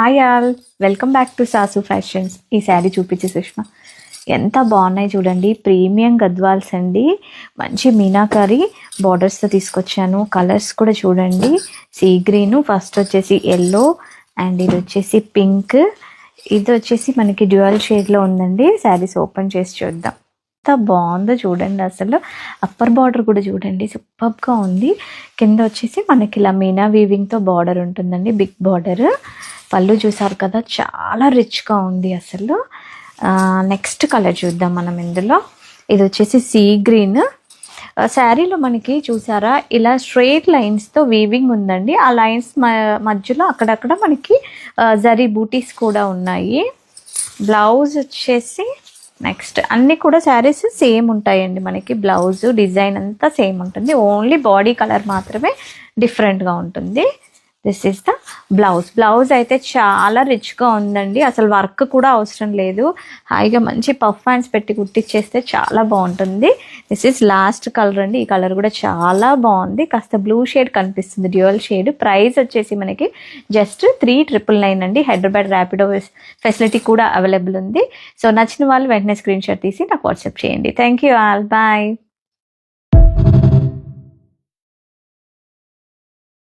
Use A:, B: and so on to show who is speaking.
A: Hi all, welcome back to sauce fashions. ఈ శారీ చూపించి సుష్మా, ఎంత బాగున్నాయి చూడండి. ప్రీమియం గద్వాల్స్ అండి, మంచి మీనాకారి బార్డర్స్తో తీసుకొచ్చాను. కలర్స్ కూడా చూడండి, సీ గ్రీను, ఫస్ట్ వచ్చేసి ఎల్లో అండ్ ఇది వచ్చేసి పింక్, ఇది వచ్చేసి మనకి డ్యూయల్ షేడ్లో ఉందండి. శారీస్ ఓపెన్ చేసి చూద్దాం. ఎంత బాగుందో చూడండి. అసలు అప్పర్ బార్డర్ కూడా చూడండి, సూపర్గా ఉంది. కింద వచ్చేసి మనకి ఇలా మీనా వీవింగ్తో బార్డర్ ఉంటుందండి, బిగ్ బార్డర్. పళ్ళు చూసారు కదా, చాలా రిచ్గా ఉంది అసలు. నెక్స్ట్ కలర్ చూద్దాం మనం ఇందులో. ఇది వచ్చేసి సీ గ్రీన్. శారీలో మనకి చూసారా ఇలా స్ట్రెయిట్ లైన్స్తో వీవింగ్ ఉందండి. ఆ లైన్స్ మధ్యలో అక్కడక్కడ మనకి జరీ బూటీస్ కూడా ఉన్నాయి. బ్లౌజ్ వచ్చేసి నెక్స్ట్ అన్నీ కూడా శారీస్ సేమ్ ఉంటాయండి. మనకి బ్లౌజ్ డిజైన్ అంతా సేమ్ ఉంటుంది, ఓన్లీ బాడీ కలర్ మాత్రమే డిఫరెంట్గా ఉంటుంది. This is the blouse. Blouse అయితే చాలా రిచ్గా ఉందండి, అసలు వర్క్ కూడా అవసరం లేదు. హాయిగా మంచి పఫ్ హ్యాండ్స్ పెట్టి కుట్టించేస్తే చాలా బాగుంటుంది. దిస్ ఈస్ లాస్ట్ కలర్ అండి. ఈ కలర్ కూడా చాలా బాగుంది, కాస్త బ్లూ షేడ్ కనిపిస్తుంది, డ్యూయల్ షేడ్. ప్రైస్ వచ్చేసి మనకి జస్ట్ 3,999 అండి. హైదరాబాద్ ర్యాపిడో ఫెసిలిటీ కూడా అవైలబుల్ ఉంది. సో నచ్చిన వాళ్ళు వెంటనే స్క్రీన్ షాట్ తీసి నాకు వాట్సాప్ చేయండి. Thank you all, bye.